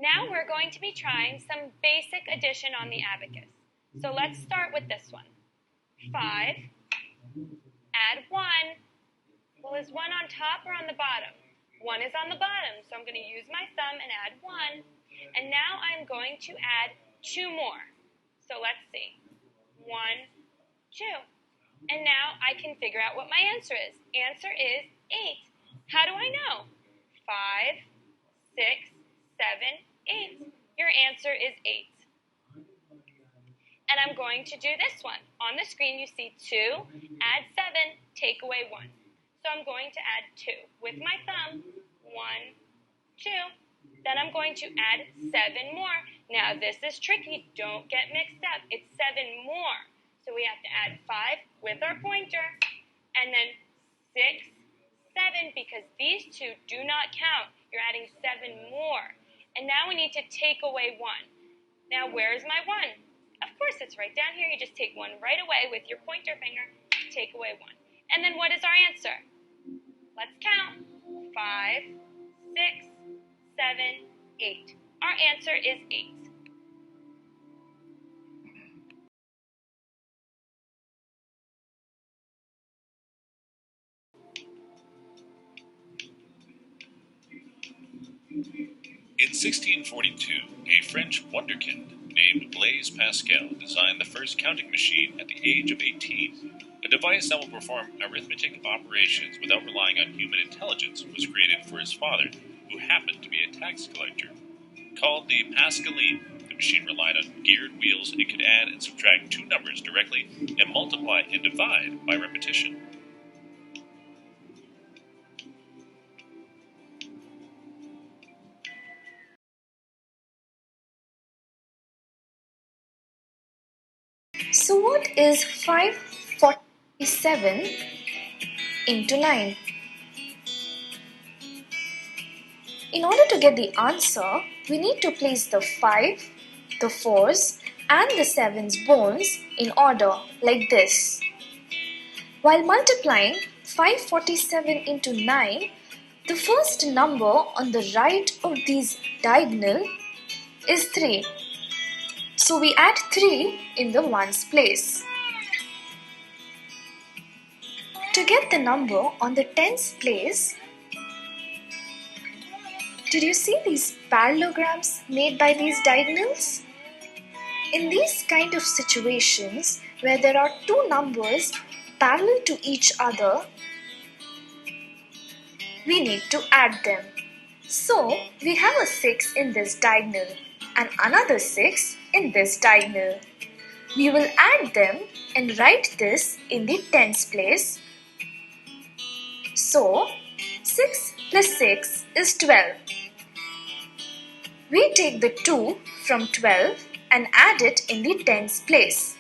Now we're going to be trying some basic addition on the abacus. So let's start with this one. 5, add 1. Well, is 1 on top or on the bottom? 1 is on the bottom, so I'm going to use my thumb and add 1. And now I'm going to add 2 more. So let's see. 1, 2. And now I can figure out what my answer is. Answer is 8. How do I know? 5, 6, 7, 8. Your answer is 8. And I'm going to do this one. On the screen you see 2, add 7, take away 1. So I'm going to add 2 with my thumb. 1, 2. Then I'm going to add 7 more. Now this is tricky. Don't get mixed up. It's 7 more. So we have to add 5 with our pointer. And then 6, 7, because these two do not count. You're adding 7 more. And now we need to take away 1. Now where's my 1? Of course it's right down here. You just take 1 right away with your pointer finger. Take away 1. And then what is our answer? Let's count. 5, 6, 7, 8. Our answer is 8. In 1642, a French wonderkind named Blaise Pascal designed the first counting machine at the age of 18. A device that will perform arithmetic operations without relying on human intelligence was created for his father, who happened to be a tax collector. Called the Pascaline, the machine relied on geared wheels. It could add and subtract 2 numbers directly and multiply and divide by repetition. So what is 547 into 9? In order to get the answer, we need to place the 5, the 4's and the 7's bones in order like this. While multiplying 547 into 9, the first number on the right of these diagonal is 3. So we add 3 in the 1's place. To get the number on the 10's place, did you see these parallelograms made by these diagonals? In these kind of situations where there are 2 numbers parallel to each other, we need to add them. So we have a 6 in this diagonal and another 6 in this diagonal. We will add them and write this in the 10's place. So 6 plus 6 is 12. We take the 2 from 12 and add it in the 10's place.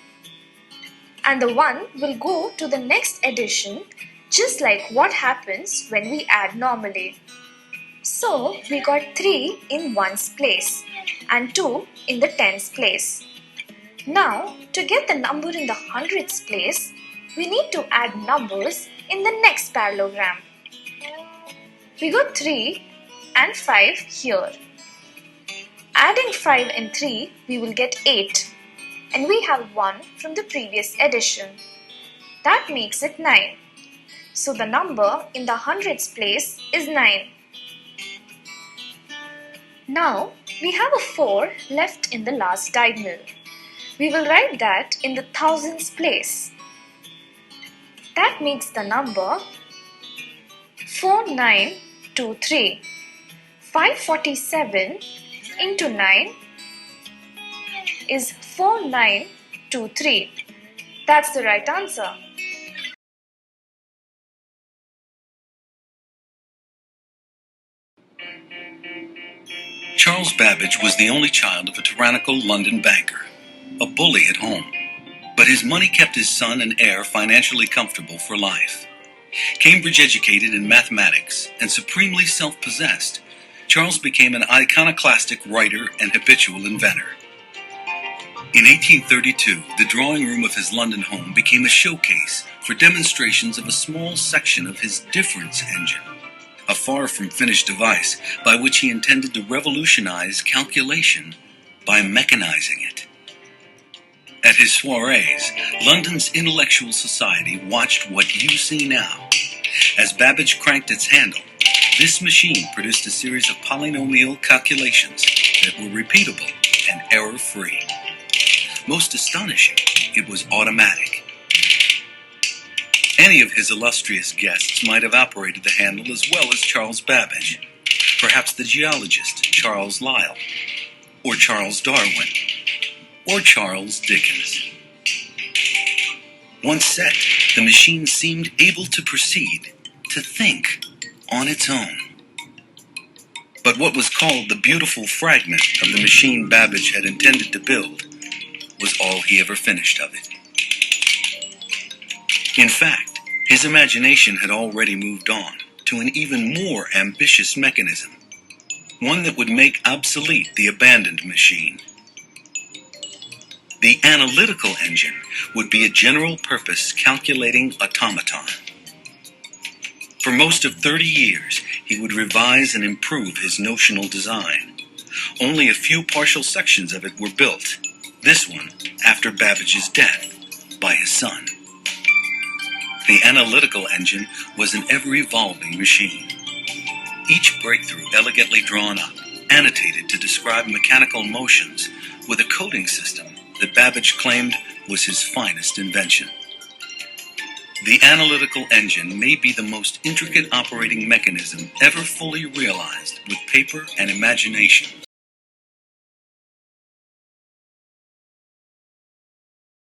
And the 1 will go to the next addition, just like what happens when we add normally. So we got 3 in 1's place and 2 in the 10's place. Now to get the number in the 100's place, we need to add numbers in the next parallelogram. We got 3 and 5 here. Adding 5 and 3, we will get 8. And we have 1 from the previous addition. That makes it 9. So the number in the 100's place is 9. Now we have a 4 left in the last diagonal. We will write that in the 1000's place. That makes the number 4923. 547 into 9 is 4923. That's the right answer. Charles Babbage was the only child of a tyrannical London banker, a bully at home. But his money kept his son and heir financially comfortable for life. Cambridge educated in mathematics and supremely self-possessed, Charles became an iconoclastic writer and habitual inventor. In 1832, the drawing room of his London home became a showcase for demonstrations of a small section of his difference engine, a far from finished device by which he intended to revolutionize calculation by mechanizing it. At his soirees, London's intellectual society watched what you see now. As Babbage cranked its handle, this machine produced a series of polynomial calculations that were repeatable and error-free. Most astonishing, it was automatic. Any of his illustrious guests might have operated the handle as well as Charles Babbage, perhaps the geologist Charles Lyon, or Charles Darwin, or Charles Dickens. Once set, the machine seemed able to proceed, to think on its own. But what was called the beautiful fragment of the machine Babbage had intended to build was all he ever finished of it. In fact, his imagination had already moved on to an even more ambitious mechanism, one that would make obsolete the abandoned machine. The analytical engine would be a general-purpose calculating automaton. For most of 30 years, he would revise and improve his notional design. Only a few partial sections of it were built, this one after Babbage's death by his son. The analytical engine was an ever-evolving machine. Each breakthrough elegantly drawn up, annotated to describe mechanical motions, with a coding system that Babbage claimed was his finest invention. The analytical engine may be the most intricate operating mechanism ever fully realized with paper and imagination.